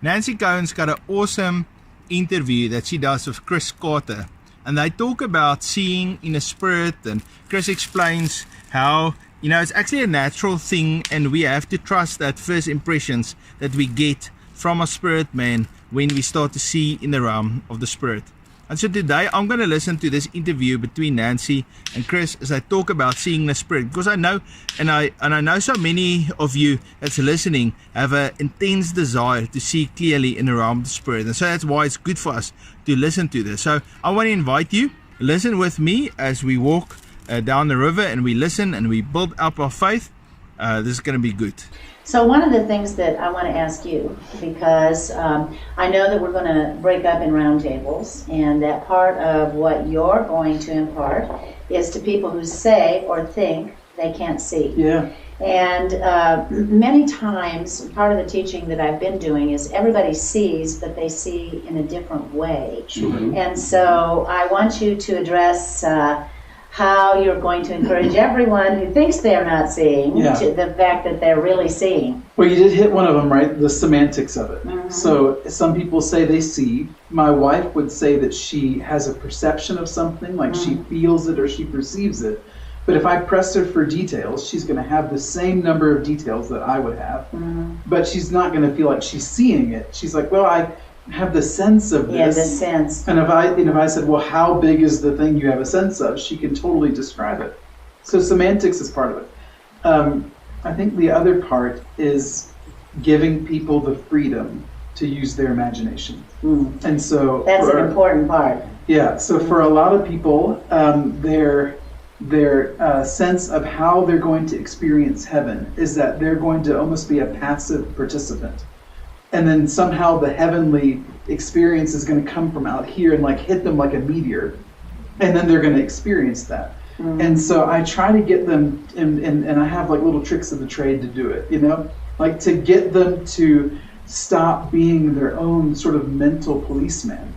Nancy Cohen's got an awesome interview that she does with Chris Carter, and they talk about seeing in a spirit, and Chris explains how, you know, it's actually a natural thing, and we have to trust that first impressions that we get from a spirit man when we start to see in the realm of the spirit. And so today I'm going to listen to this interview between Nancy and Chris as I talk about seeing the spirit, because I know, and I know so many of you that's listening have an intense desire to see clearly in the realm of the spirit, and so that's why it's good for us to listen to this. So I want to invite you, listen with me as we walk down the river and we listen and we build up our faith. This is going to be good. So one of the things that I want to ask you, because I know that we're going to break up in roundtables, and that part of what you're going to impart is to people who say or think they can't see. Yeah. And many times, part of the teaching that I've been doing is everybody sees, but they see in a different way. Mm-hmm. And so I want you to address how you're going to encourage everyone who thinks they're not seeing to the fact that they're really seeing. Well, you did hit one of them, right? The semantics of it. Mm-hmm. So some people say they see. My wife would say that she has a perception of something, like she feels it or she perceives it. But if I press her for details, she's going to have the same number of details that I would have. But she's not going to feel like she's seeing it. She's like, well, I have the sense of this. Yeah, the sense. And if I said, well, how big is the thing you have a sense of? She can totally describe it. So semantics is part of it. I think the other part is giving people the freedom to use their imagination. And so that's an important part. Yeah. So for a lot of people, their sense of how they're going to experience heaven is that they're going to almost be a passive participant. And then somehow the heavenly experience is going to come from out here and like hit them like a meteor. And then they're going to experience that. And so I try to get them, and I have like little tricks of the trade to do it, you know? Like to get them to stop being their own sort of mental policeman.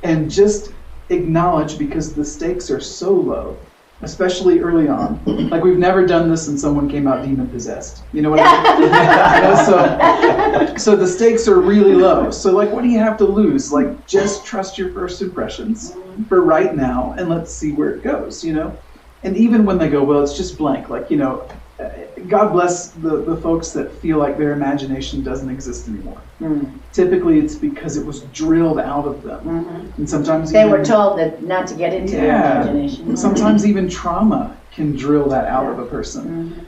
And just acknowledge, because the stakes are so low, especially early on. Like we've never done this and someone came out demon possessed. You know what I mean? So the stakes are really low. So like, what do you have to lose? Like, just trust your first impressions for right now and let's see where it goes, you know? And even when they go, well, it's just blank. Like, you know, God bless the folks that feel like their imagination doesn't exist anymore. Typically it's because it was drilled out of them. And sometimes they were told that not to get into their imagination. Sometimes even trauma can drill that out of a person.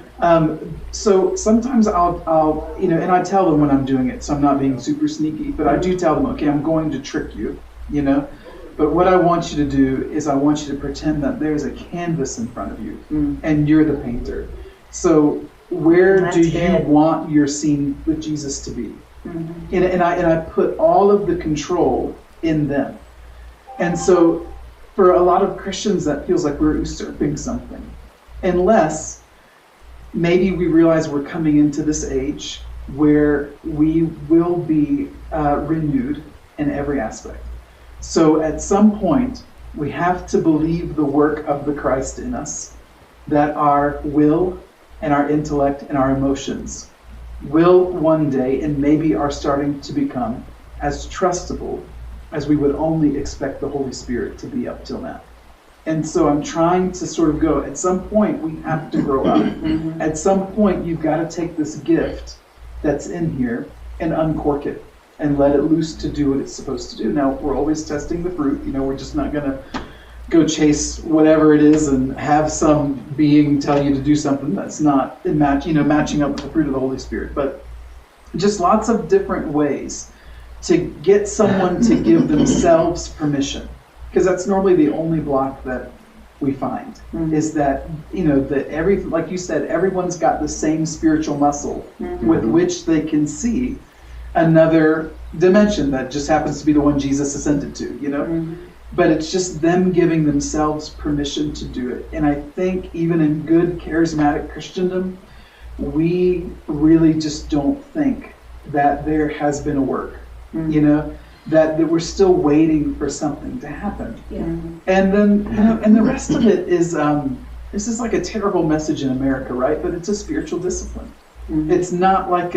So sometimes I'll, you know, and I tell them when I'm doing it, so I'm not being super sneaky, but I do tell them, okay, I'm going to trick you, you know, but what I want you to do is I want you to pretend that there's a canvas in front of you and you're the painter. So where do you want your scene with Jesus to be? And I put all of the control in them. And so for a lot of Christians, that feels like we're usurping something. Unless maybe we realize we're coming into this age where we will be renewed in every aspect. So at some point, we have to believe the work of the Christ in us, that our will and our intellect and our emotions will one day and maybe are starting to become as trustable as we would only expect the Holy Spirit to be up till now. And so I'm trying to sort of go, at some point we have to grow up. At some point you've got to take this gift that's in here and uncork it and let it loose to do what it's supposed to do. Now, we're always testing the fruit. You know, we're just not going to go chase whatever it is and have some being tell you to do something that's not matching up with the fruit of the Holy Spirit. But just lots of different ways to get someone to give themselves permission, because that's normally the only block that we find is that, you know, that like you said, everyone's got the same spiritual muscle with which they can see another dimension that just happens to be the one Jesus ascended to, you know. But it's just them giving themselves permission to do it. And I think even in good charismatic Christendom, we really just don't think that there has been a work, you know, that we're still waiting for something to happen. And then, you know, and the rest of it is, this is like a terrible message in America, right? But it's a spiritual discipline. It's not like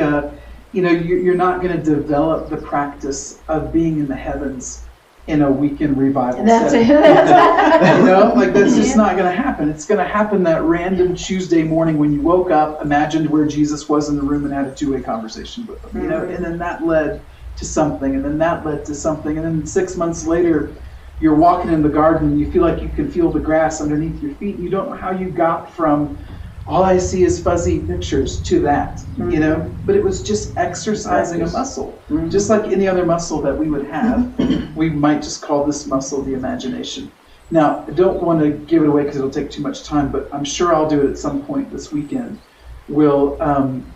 you're not going to develop the practice of being in the heavens in a weekend revival setting. That's just not going to happen. It's going to happen that random Tuesday morning when you woke up, imagined where Jesus was in the room, and had a two-way conversation with him. And then that led to something, and then that led to something, and then 6 months later, you're walking in the garden and you feel like you can feel the grass underneath your feet. And you don't know how you got from all I see is fuzzy pictures to that, but it was just exercising a muscle, just like any other muscle that we would have. We might just call this muscle the imagination. Now, I don't want to give it away because it'll take too much time, but I'm sure I'll do it at some point this weekend. We'll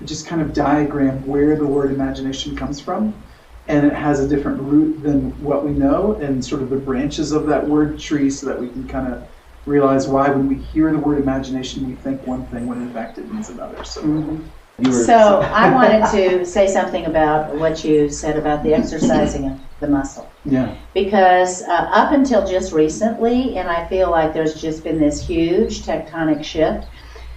just kind of diagram where the word imagination comes from, and it has a different root than what we know, and sort of the branches of that word tree, so that we can kind of realize why when we hear the word imagination we think one thing when in fact it means another. So I wanted to say something about what you said about the exercising of the muscle. Yeah. Because up until just recently, and I feel like there's just been this huge tectonic shift,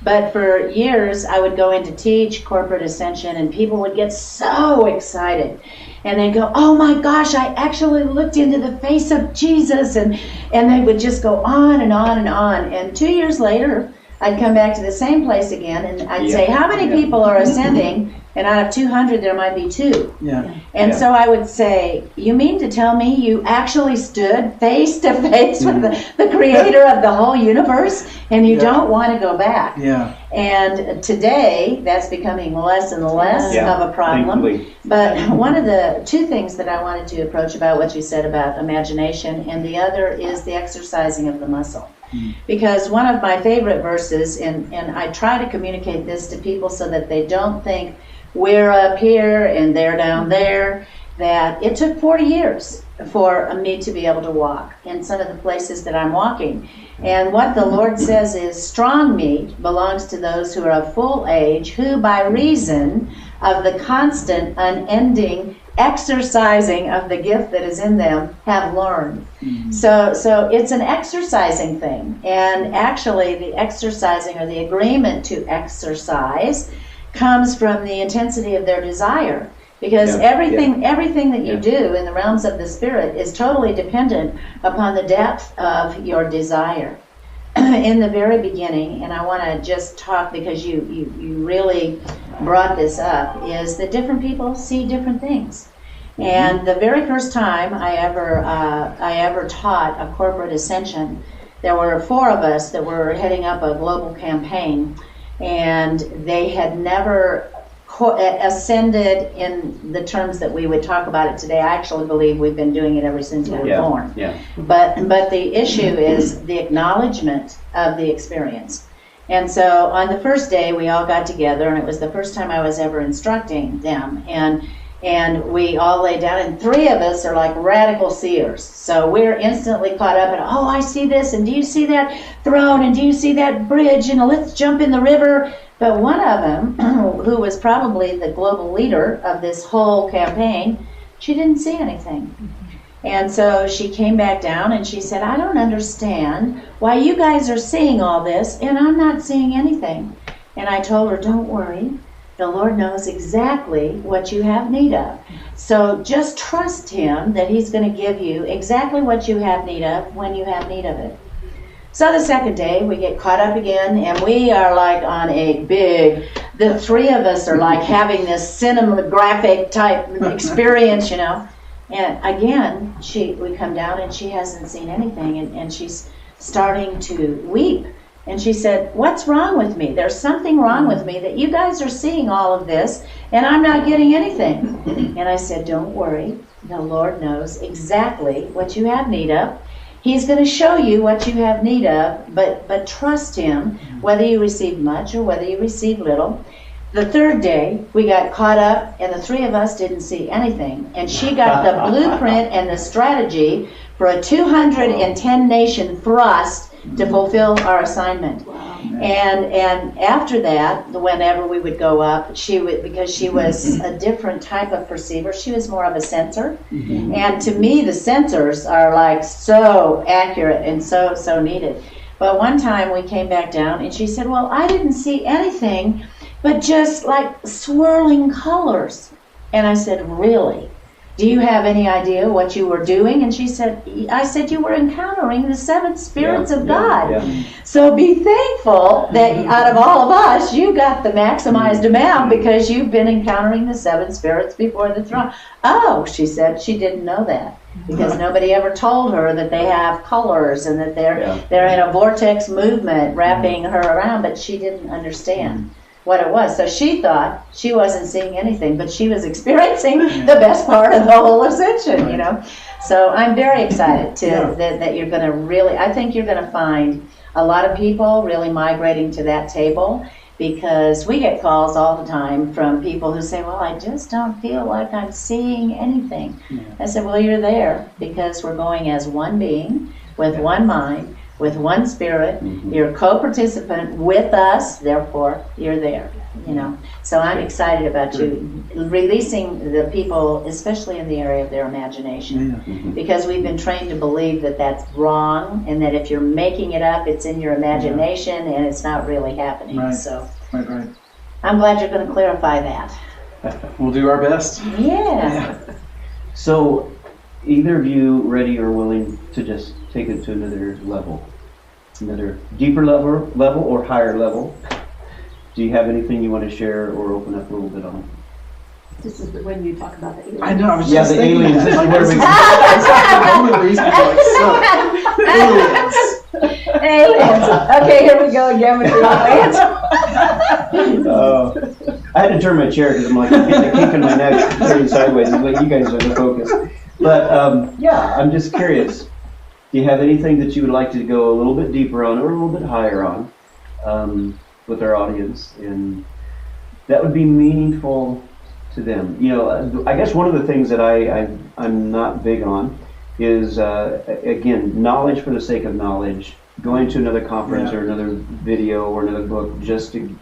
but for years I would go in to teach corporate ascension and people would get so excited. And they'd go, oh my gosh, I actually looked into the face of Jesus. And they would just go on and on and on. And 2 years later, I'd come back to the same place again. And I'd say, how many people are ascending? And out of 200, there might be 2. Yeah. And so I would say, you mean to tell me you actually stood face to face with the creator of the whole universe and you don't want to go back? Yeah. And today, that's becoming less and less of a problem. Thankfully. But one of the 2 things that I wanted to approach about what you said about imagination, and the other is the exercising of the muscle. Because one of my favorite verses, and I try to communicate this to people so that they don't think we're up here and they're down there, that it took 40 years for me to be able to walk in some of the places that I'm walking. And what the Lord says is, strong meat belongs to those who are of full age, who by reason of the constant, unending exercising of the gift that is in them have learned. So it's an exercising thing. And actually the exercising, or the agreement to exercise, comes from the intensity of their desire. Because everything that you do in the realms of the spirit is totally dependent upon the depth of your desire. In the very beginning, and I want to just talk because you really brought this up, is that different people see different things. And the very first time I ever taught a corporate ascension, there were 4 of us that were heading up a global campaign, and they had never ascended in the terms that we would talk about it today. I actually believe we've been doing it ever since we were born. Yeah. But the issue is the acknowledgement of the experience. And so on the first day, we all got together, and it was the first time I was ever instructing them. And we all lay down, and 3 of us are like radical seers. So we're instantly caught up in, oh, I see this, and do you see that throne, and do you see that bridge, and let's jump in the river. But one of them, who was probably the global leader of this whole campaign, she didn't see anything. And so she came back down and she said, I don't understand why you guys are seeing all this and I'm not seeing anything. And I told her, don't worry. The Lord knows exactly what you have need of. So just trust Him that He's going to give you exactly what you have need of when you have need of it. So the second day, we get caught up again, and we are like on a the 3 of us are like having this cinematographic type experience, And again, we come down and she hasn't seen anything, and she's starting to weep. And she said, what's wrong with me? There's something wrong with me that you guys are seeing all of this, and I'm not getting anything. And I said, don't worry. The Lord knows exactly what you have need of. He's going to show you what you have need of, but trust Him, whether you receive much or whether you receive little. The third day, we got caught up, and the 3 of us didn't see anything. And she got the blueprint and the strategy for a 210-nation thrust to fulfill our assignment. And after that, whenever we would go up, because she was a different type of perceiver, she was more of a sensor. And to me, the sensors are like so accurate and so needed. But one time we came back down and she said, well, I didn't see anything but just like swirling colors. And I said, really? Do you have any idea what you were doing? And she said, I said, you were encountering the 7 spirits of God. Yeah. So be thankful that out of all of us, you got the maximized amount because you've been encountering the 7 spirits before the throne. Oh, she said she didn't know that because nobody ever told her that they have colors and that they're in a vortex movement wrapping her around, but she didn't understand what it was. So she thought she wasn't seeing anything, but she was experiencing the best part of the whole ascension, you know. So I'm very excited that you're going to really, I think you're going to find a lot of people really migrating to that table, because we get calls all the time from people who say, well, I just don't feel like I'm seeing anything. I said, well, you're there because we're going as one being with one mind, with one spirit. You're a co-participant with us, therefore you're there, you know. So I'm excited about you releasing the people, especially in the area of their imagination, because we've been trained to believe that that's wrong, and that if you're making it up, it's in your imagination and it's not really happening. Right. So Right. I'm glad you're going to clarify that. We'll do our best. Yeah. So, either of you ready or willing to just take it to another level? Another deeper level or higher level? Do you have anything you want to share or open up a little bit on? This is when you talk about the aliens. I know, I was Yeah, just the thinking aliens. that. This is where we- Exactly. One of the reasons I'm like, so, aliens. Aliens. Okay, here we go again with the aliens. I had to turn my chair because I'm like getting a kink in my neck, turning sideways. I'm like, you guys are the focus. But yeah, I'm just curious. Do you have anything that you would like to go a little bit deeper on or a little bit higher on with our audience, and that would be meaningful to them? You know, I guess one of the things that I'm not big on is again, knowledge for the sake of knowledge. Going to another conference or another video or another book just to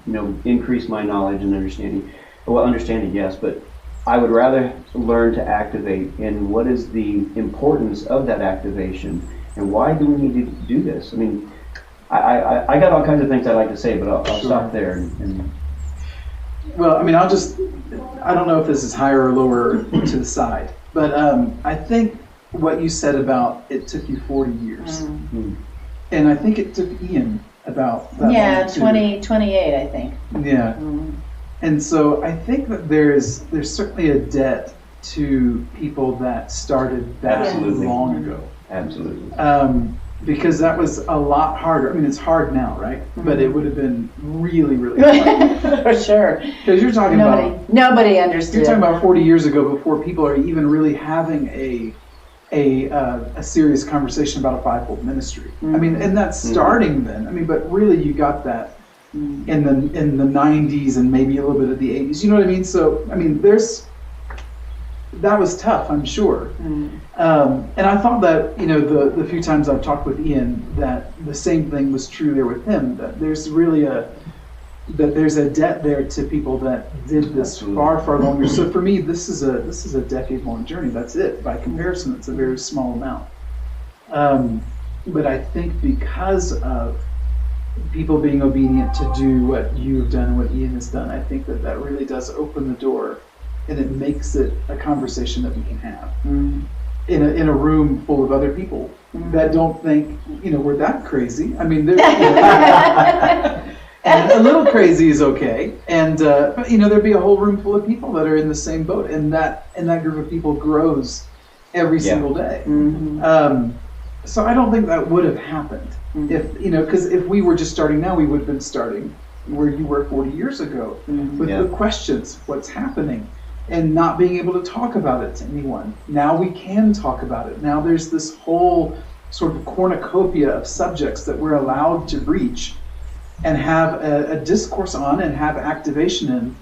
increase my knowledge and understanding. Well, understanding, yes, but I would rather learn to activate. And what is the importance of that activation? And why do we need to do this? I mean, I got all kinds of things I'd like to say, but I'll stop there. And Well, I mean, I don't know if this is higher or lower to the side, but I think what you said about it took you 40 years. And I think it took Ian about that long, too. 28, I think. Yeah. And so I think that there's certainly a debt to people that started that Absolutely. long ago. Absolutely. Because that was a lot harder. I mean, it's hard now, right? But it would have been really, really hard. For sure. Because you're talking Nobody understood. You're talking about 40 years ago, before people are even really having a serious conversation about a fivefold ministry. I mean, and that's starting then. I mean, but really, you got that in the 90s and maybe a little bit of the 80s. You know what I mean? So, I mean, that was tough, I'm sure. And I thought that, the few times I've talked with Ian, that the same thing was true there with him. That there's really there's a debt there to people that did this far, far longer. So for me, this is a decade-long journey. That's it. By comparison, it's a very small amount. But I think because of people being obedient to do what you've done and what Ian has done, I think that really does open the door, and it makes it a conversation that we can have in a room full of other people that don't think we're that crazy. I mean, and a little crazy is okay, and but there'd be a whole room full of people that are in the same boat, and that group of people grows every single day. So I don't think that would have happened if because if we were just starting now, we would have been starting where you were 40 years ago with the questions, what's happening, and not being able to talk about it to anyone. Now we can talk about it. Now there's this whole sort of cornucopia of subjects that we're allowed to reach and have a discourse on and have activation in,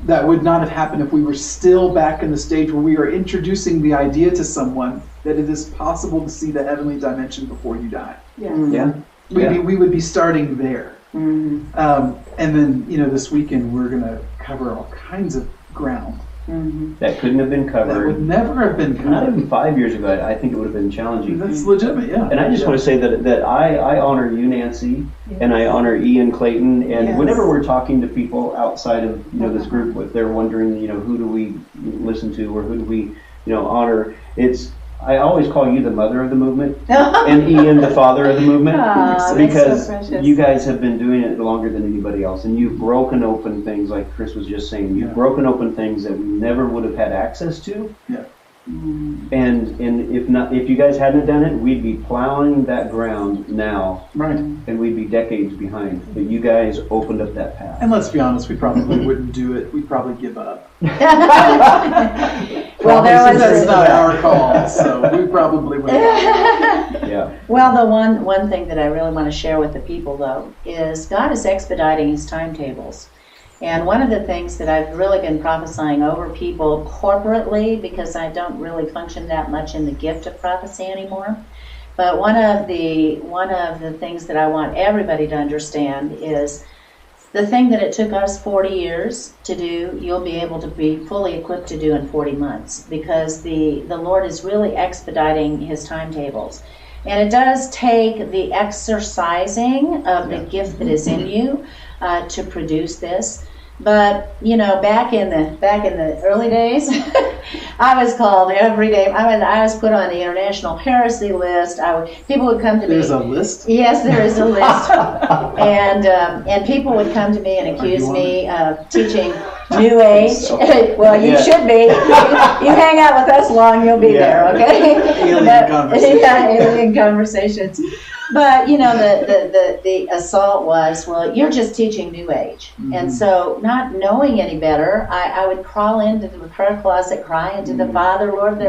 that would not have happened if we were still back in the stage where we are introducing the idea to someone that it is possible to see the heavenly dimension before you die. We would be starting there. And then, this weekend we're going to cover all kinds of ground that couldn't have been That would covered. never have been Not covered. even 5 years ago, I think it would have been challenging. That's legitimate, yeah. And I just want to say that I honor you, Nancy, and I honor Ian Clayton. And Yes. whenever we're talking to people outside of this group, if they're wondering, who do we listen to or who do we, honor, I always call you the mother of the movement and Ian the father of the movement Aw, that's because so precious. you guys have been doing it longer than anybody else, and you've broken open things like Chris was just saying. You've broken open things that we never would have had access to. Yeah. And if you guys hadn't done it, we'd be plowing that ground now, Right. and we'd be decades behind. But you guys opened up that path. And let's be honest, we probably wouldn't do it. We'd probably give up. Well, there was That's not our call, so we probably would. Yeah. Well, the one thing that I really want to share with the people, though, is God is expediting His timetables. And one of the things that I've really been prophesying over people corporately, because I don't really function that much in the gift of prophecy anymore, but one of the things that I want everybody to understand is the thing that it took us 40 years to do, you'll be able to be fully equipped to do in 40 months, because the Lord is really expediting His timetables. And it does take the exercising of the gift that is in you to produce this. But back in the early days, I was called every day. I was put on the international heresy list. People would come to me. There's a list? Yes, there is a list. And people would come to me and accuse me of teaching New Age. Well, you should be. You hang out with us long, you'll be there, okay? Alien conversations. Yeah, alien conversations. But the assault was, well, you're just teaching New Age. And so, not knowing any better, I would crawl into the prayer closet, crying to the Father, Lord,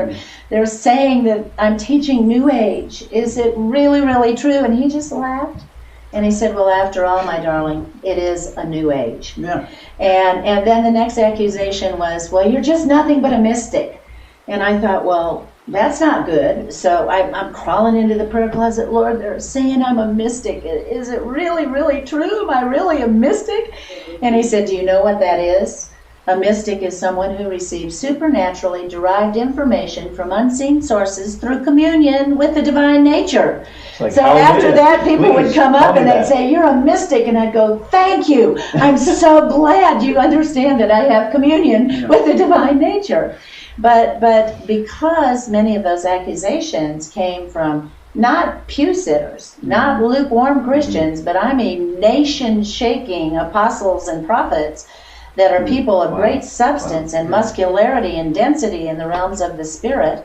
they're saying that I'm teaching New Age. Is it really, really true? And He just laughed. And He said, well, after all, my darling, it is a New Age. Yeah. And then the next accusation was, well, you're just nothing but a mystic. And I thought, well, that's not good. So I'm crawling into the prayer closet. Lord, they're saying I'm a mystic. Is it really, really true? Am I really a mystic? And He said, do you know what that is? A mystic is someone who receives supernaturally derived information from unseen sources through communion with the divine nature. Like, so how after did- that, people would please, come tell up me and they'd that. say, you're a mystic. And I'd go, thank you. I'm so glad you understand that I have communion with the divine nature. But because many of those accusations came from not pew sitters, not lukewarm Christians, but I mean nation-shaking apostles and prophets that are people of great substance and muscularity and density in the realms of the Spirit,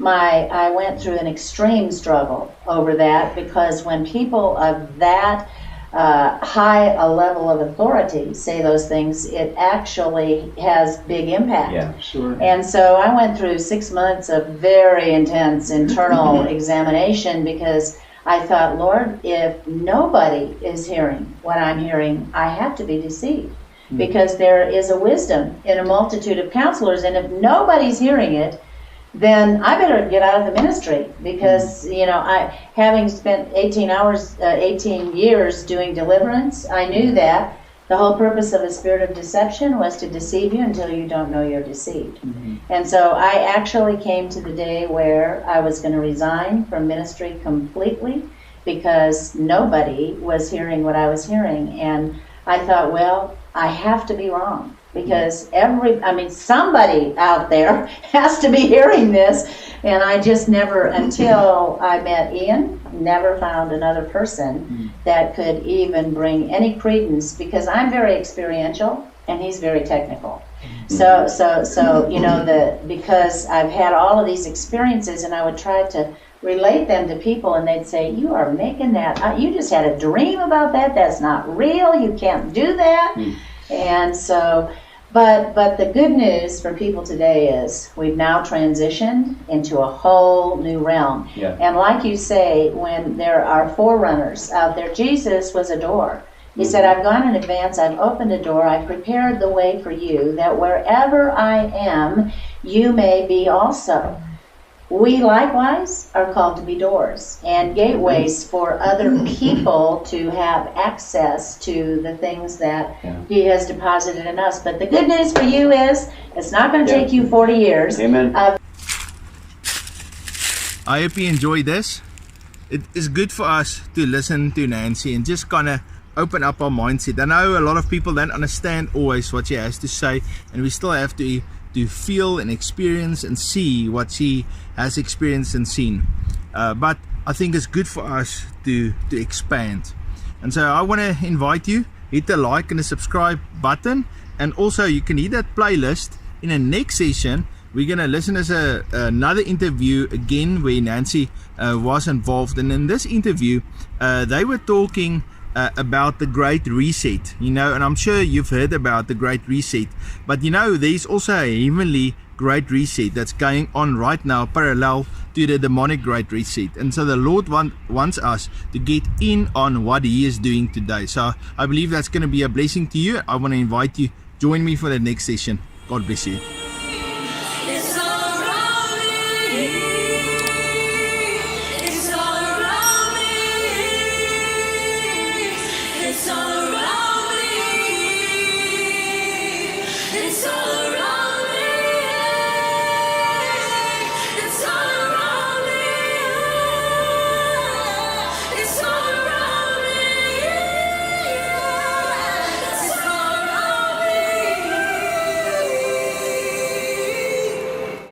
I went through an extreme struggle over that, because when people of that high a level of authority say those things, it actually has big impact. Yeah. Sure. And so I went through 6 months of very intense internal examination, because I thought, Lord, if nobody is hearing what I'm hearing, I have to be deceived. Because there is a wisdom in a multitude of counselors, and if nobody's hearing it, then I better get out of the ministry, because I, having spent 18 years doing deliverance, I knew that the whole purpose of a spirit of deception was to deceive you until you don't know you're deceived. And so I actually came to the day where I was going to resign from ministry completely, because nobody was hearing what I was hearing. And I thought, well, I have to be wrong, because somebody out there has to be hearing this. And I just never, until I met Ian, never found another person that could even bring any credence, because I'm very experiential and he's very technical. So because I've had all of these experiences, and I would try to relate them to people, and they'd say, you are making that, you just had a dream about that, that's not real, you can't do that. And so, but the good news for people today is we've now transitioned into a whole new realm. Yeah. And like you say, when there are forerunners out there, Jesus was a door. He said, I've gone in advance, I've opened a door, I've prepared the way for you, that wherever I am, you may be also. We likewise are called to be doors and gateways for other people to have access to the things that He has deposited in us. But the good news for you is it's not going to take you 40 years. Amen. I hope you enjoy this. It is good for us to listen to Nancy and just kind of open up our mindset. I know a lot of people don't understand always what she has to say, and we still have to feel and experience and see what she has experienced and seen. But I think it's good for us to expand. And so I want to invite you, hit the like and the subscribe button, and also you can hit that playlist. In the next session, we're going to listen to another interview again where Nancy was involved. And in this interview, they were talking about the Great Reset, and I'm sure you've heard about the Great Reset, but there's also a heavenly Great Reset that's going on right now parallel to the demonic Great Reset. And so the Lord wants us to get in on what He is doing today. So I believe that's going to be a blessing to you. I want to invite you, join me for the next session. God bless you. It's all around me.